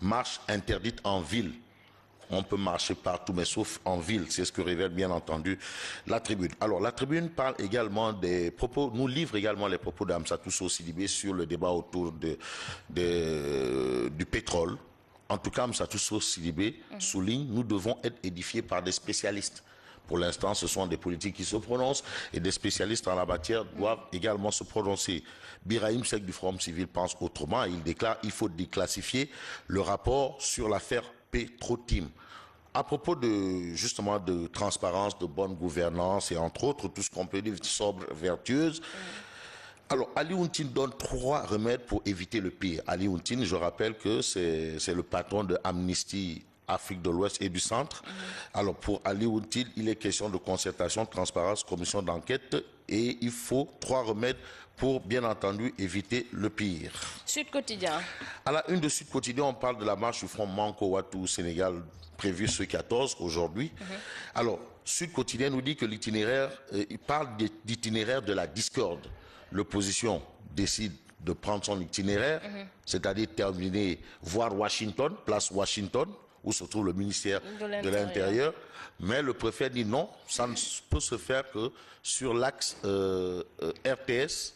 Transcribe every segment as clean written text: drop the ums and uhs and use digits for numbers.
marche interdite en ville. On peut marcher partout, mais sauf en ville. C'est ce que révèle bien entendu la tribune. Alors, la tribune parle également des propos, nous livre également les propos d'Amsatou Sow Sidibé sur le débat autour du pétrole. En tout cas, Amsatou Sow Sidibé souligne, nous devons être édifiés par des spécialistes. Pour l'instant, ce sont des politiques qui se prononcent et des spécialistes en la matière doivent également se prononcer. Birahim Seck du Forum Civil pense autrement. Il déclare qu'il faut déclassifier le rapport sur l'affaire Petro-Tim. À propos justement de transparence, de bonne gouvernance et entre autres tout ce qu'on peut dire sobre, vertueuse. Alors, Ali Ountine donne 3 remèdes pour éviter le pire. Ali Ountine, je rappelle que c'est le patron de Amnesty Afrique de l'Ouest et du Centre. Alors, pour Ali Ountine, il est question de concertation, de transparence, commission d'enquête et il faut 3 remèdes pour, bien entendu, éviter le pire. Sud Quotidien. À la une de Sud Quotidien, on parle de la marche du Front Manko Watou Sénégal prévue ce 14 aujourd'hui. Alors, Sud Quotidien nous dit que l'itinéraire, il parle d'itinéraire de la discorde. L'opposition décide de prendre son itinéraire, c'est-à-dire terminer, voir Washington, place Washington, où se trouve le ministère de l'Intérieur. Mais le préfet dit non, ça ne peut se faire que sur l'axe RTS,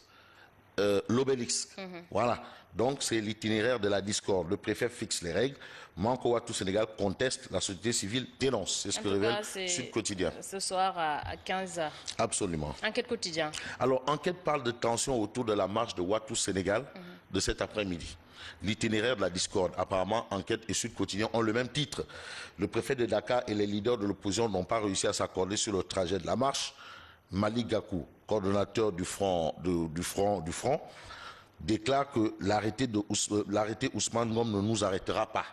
l'Obélisque. Voilà. Donc, c'est l'itinéraire de la discorde. Le préfet fixe les règles. Manko Watou Sénégal conteste, la société civile dénonce. C'est ce que révèle Sud Quotidien. Ce soir à 15h. Absolument. Enquête Quotidien. Alors, Enquête parle de tension autour de la marche de Watou Sénégal de cet après-midi. L'itinéraire de la discorde. Apparemment, Enquête et Sud Quotidien ont le même titre. Le préfet de Dakar et les leaders de l'opposition n'ont pas réussi à s'accorder sur le trajet de la marche. Malik Gakou, coordonnateur du front, déclare que l'arrêté Ousmane Ngom ne nous arrêtera pas.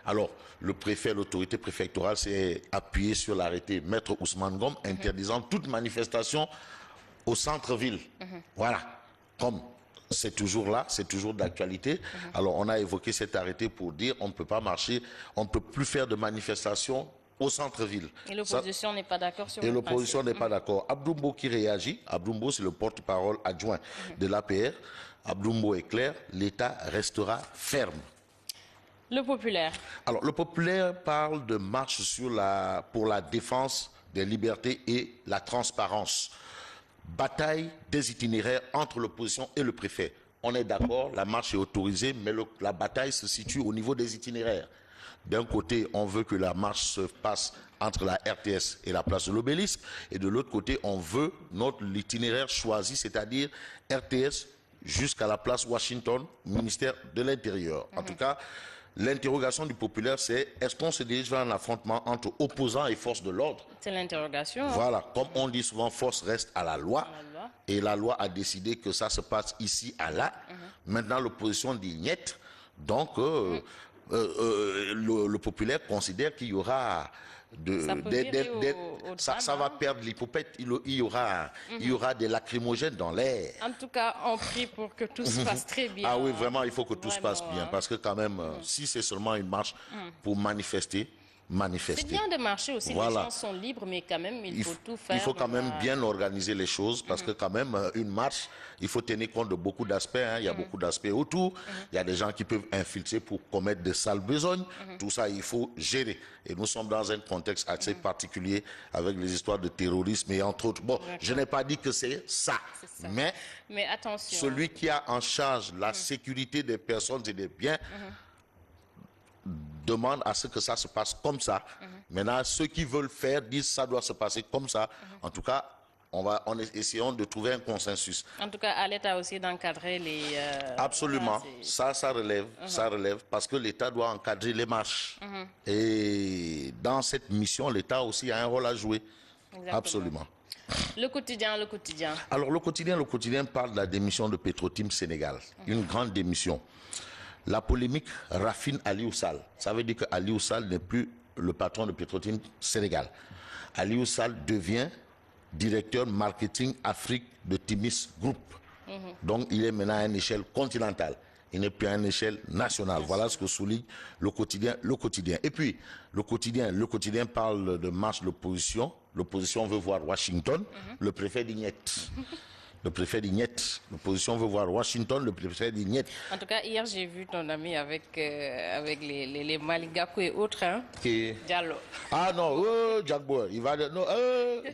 Alors, le préfet, l'autorité préfectorale s'est appuyé sur l'arrêté Maître Ousmane Ngom interdisant toute manifestation au centre-ville. Voilà. Comme c'est toujours là, c'est toujours d'actualité. Alors, on a évoqué cet arrêté pour dire on ne peut pas marcher, on ne peut plus faire de manifestations au centre-ville. Et l'opposition n'est pas d'accord sur le principe. Et l'opposition n'est pas d'accord. Abdoumbo qui réagit, Abdoumbo c'est le porte-parole adjoint de l'APR. Abdoumbo est clair, l'État restera ferme. Le Populaire. Alors, le Populaire parle de marche pour la défense des libertés et la transparence. Bataille des itinéraires entre l'opposition et le préfet. On est d'accord, la marche est autorisée, mais la bataille se situe au niveau des itinéraires. D'un côté, on veut que la marche se passe entre la RTS et la place de l'Obélisque, et de l'autre côté, on veut l'itinéraire choisi, c'est-à-dire RTS jusqu'à la place Washington, ministère de l'Intérieur. En tout cas, l'interrogation du Populaire, c'est est-ce qu'on se dirige vers un affrontement entre opposants et forces de l'ordre? C'est l'interrogation. Voilà, comme on dit souvent, force reste à la loi. Et la loi a décidé que ça se passe ici à là. Maintenant, l'opposition dit niet. Donc, le Populaire considère qu'il y aura ça va perdre l'hypopète. Il y aura des lacrymogènes dans l'air. En tout cas, on prie pour que tout se passe très bien. Ah oui, vraiment, il faut que tout se passe bien. Parce que quand même, si c'est seulement une marche pour manifester. C'est bien de marcher aussi, voilà. Les gens sont libres, mais quand même, il faut tout faire. Il faut quand même bien organiser les choses, parce que quand même, une marche, il faut tenir compte de beaucoup d'aspects. Il y a beaucoup d'aspects autour. Il y a des gens qui peuvent infiltrer pour commettre de sales besognes. Tout ça, il faut gérer. Et nous sommes dans un contexte assez particulier, avec les histoires de terrorisme et entre autres. Bon, je n'ai pas dit que c'est ça. Mais attention. Celui qui a en charge la sécurité des personnes et des biens, demande à ce que ça se passe comme ça. Maintenant, ceux qui veulent faire disent ça doit se passer comme ça. En tout cas, essayons de trouver un consensus. En tout cas, à l'État aussi d'encadrer les... Absolument. Ça relève. Ça relève parce que l'État doit encadrer les marches. Et dans cette mission, l'État aussi a un rôle à jouer. Exactement. Absolument. Le quotidien. Alors, le quotidien parle de la démission de Petro-Tim Sénégal. Une grande démission. La polémique raffine Aliou Sall. Ça veut dire que Aliou Sall n'est plus le patron de Petro-Tim Sénégal. Aliou Sall devient directeur marketing Afrique de Timis Group. Donc, il est maintenant à une échelle continentale. Il n'est plus à une échelle nationale. Voilà ce que souligne le quotidien. Et puis, le quotidien parle de marche de l'opposition. L'opposition veut voir Washington. Le préfet dit niet. Le préfet dit niet. L'opposition veut voir Washington, le préfet dit niet. En tout cas, hier, j'ai vu ton ami avec les Maligakou et autres, hein? Diallo. Ah non, Jack Boy, il va... Non,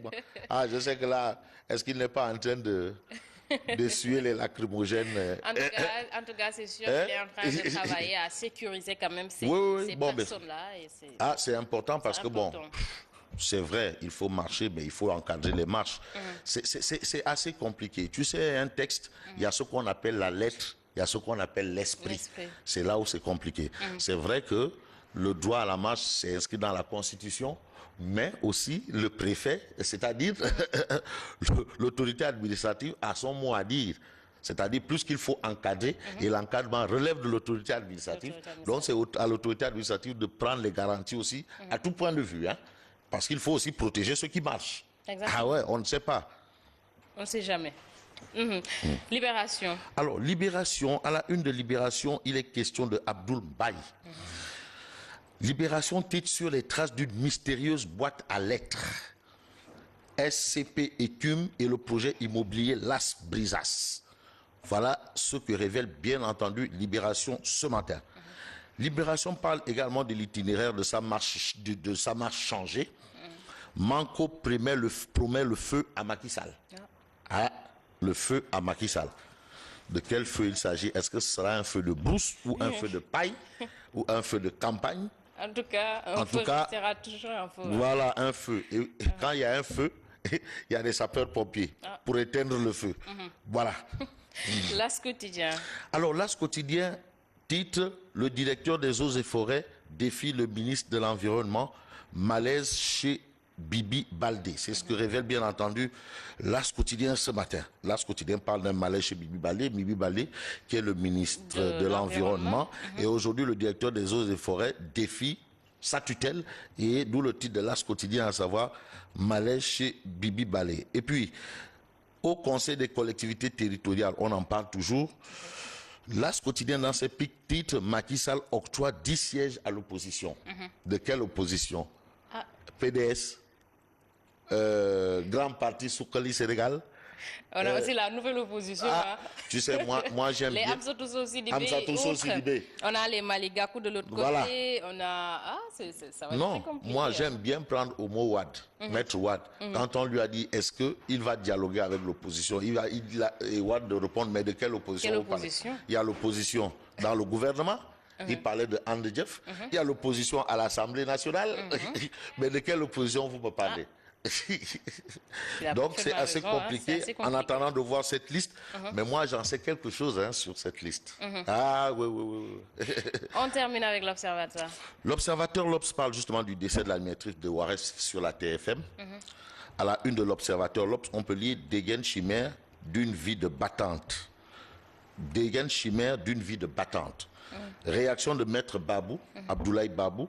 bon. Ah, je sais que là, est-ce qu'il n'est pas en train d'essuyer les lacrymogènes? En tout cas, c'est sûr qu'il est en train de travailler à sécuriser quand même ces personnes-là. Ah, c'est important parce que bon... C'est vrai, il faut marcher, mais il faut encadrer les marches. C'est assez compliqué. Tu sais, un texte, il y a ce qu'on appelle la lettre, il y a ce qu'on appelle l'esprit. C'est là où c'est compliqué. C'est vrai que le droit à la marche, c'est inscrit dans la Constitution, mais aussi le préfet, c'est-à-dire l'autorité administrative a son mot à dire. C'est-à-dire plus qu'il faut encadrer, et l'encadrement relève de l'autorité administrative. Donc c'est à l'autorité administrative de prendre les garanties aussi, à tout point de vue, hein. Parce qu'il faut aussi protéger ceux qui marchent. Exactement. Ah ouais, on ne sait pas. On ne sait jamais. Libération. Alors, Libération, à la une de Libération, il est question de Abdoul Mbaye. Libération titre sur les traces d'une mystérieuse boîte à lettres. SCP écume et le projet immobilier Las Brisas. Voilà ce que révèle bien entendu Libération ce matin. Libération parle également de l'itinéraire de sa marche changée. Manco promet le feu à Macky Sall. Ah, le feu à Macky Sall. De quel feu il s'agit? Est-ce que ce sera un feu de brousse ou un feu de paille ou un feu de campagne? En tout cas, sera toujours un feu. Voilà, un feu. Et quand il y a un feu, il y a des sapeurs-pompiers pour éteindre le feu. Voilà. L'As quotidien. Alors, l'As quotidien titre « Le directeur des eaux et forêts défie le ministre de l'Environnement, malaise chez Bibi Baldé ». C'est ce que révèle bien entendu l'As quotidien ce matin. L'As quotidien parle d'un malaise chez Bibi Baldé qui est le ministre de l'Environnement. Et aujourd'hui, le directeur des eaux et forêts défie sa tutelle, et d'où le titre de l'As quotidien, à savoir « Malaise chez Bibi Baldé ». Et puis, au Conseil des collectivités territoriales, on en parle toujours. L'As quotidien dans ses pics titre Macky Sall octroie 10 sièges à l'opposition. De quelle opposition? PDS, Grand Parti Soukali Sénégal. On a aussi la nouvelle opposition. Tu sais, moi j'aime bien. Les Amsatou Sidibé. On a les Maligakou de l'autre côté. On a... ça va être très compliqué. Moi j'aime bien prendre au mot Wad, Maître Wad. Quand on lui a dit, est-ce qu'il va dialoguer avec l'opposition, et Wad de répondre, mais de quelle opposition vous parlez? Il y a l'opposition dans le gouvernement. Il parlait de Andejef. Il y a l'opposition à l'Assemblée nationale. Mais de quelle opposition vous me parlez? Donc c'est assez compliqué, en attendant de voir cette liste. Mais moi j'en sais quelque chose sur cette liste. Ah oui. On termine avec l'Observateur. L'Observateur, l'Obs parle justement du décès de l'animatrice de Warès sur la TFM. À la une de l'Observateur, l'Obs, on peut lire dégaine chimère d'une vie de battante. Dégaine chimère d'une vie de battante. Réaction de Maître Babou, Abdoulaye Babou.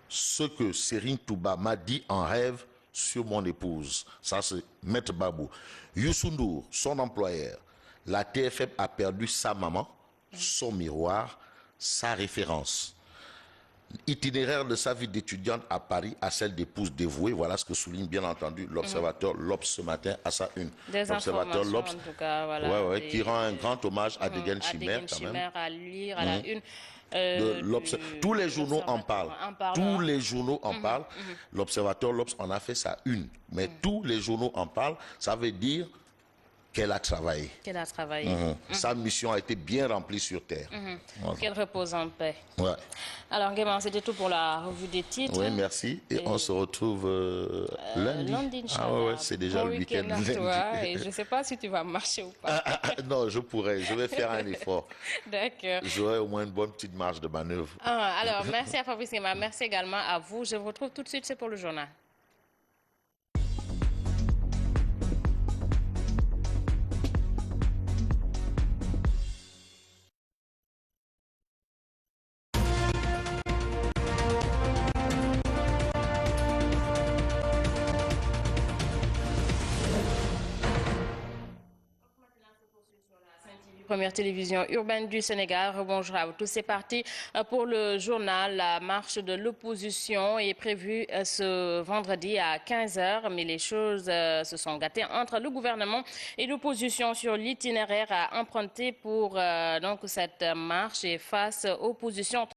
Ce que Serine Touba m'a dit en rêve sur mon épouse. Ça, c'est Maître Babou. Youssou N'Dour, son employeur. La TFM a perdu sa maman, son miroir, sa référence. Itinéraire de sa vie d'étudiante à Paris à celle d'épouse dévouée. Voilà ce que souligne bien entendu l'Observateur l'Obs ce matin à sa une. L'Observateur l'Obs, en tout cas, voilà, qui rend un grand hommage à Dégaine Chimère quand même. À lire à la une. Tous les journaux en parlent. Tous les journaux en parlent. L'Observateur, l'Obs en a fait sa une. Mais tous les journaux en parlent. Ça veut dire qu'elle a travaillé. Sa mission a été bien remplie sur Terre. Qu'elle repose en paix. Ouais. Alors, Guéman, c'était tout pour la revue des titres. Oui, merci. Et on se retrouve lundi. C'est déjà le week-end. Et je ne sais pas si tu vas marcher ou pas. Non, je pourrais. Je vais faire un effort. D'accord. J'aurai au moins une bonne petite marge de manœuvre. Alors, merci à Fabrice Guéman. Merci également à vous. Je vous retrouve tout de suite. C'est pour le journal. première télévision urbaine du Sénégal. Bonjour à vous tous. C'est parti pour le journal. La marche de l'opposition est prévue ce vendredi à 15h, mais les choses se sont gâtées entre le gouvernement et l'opposition sur l'itinéraire à emprunter pour donc cette marche et face aux positions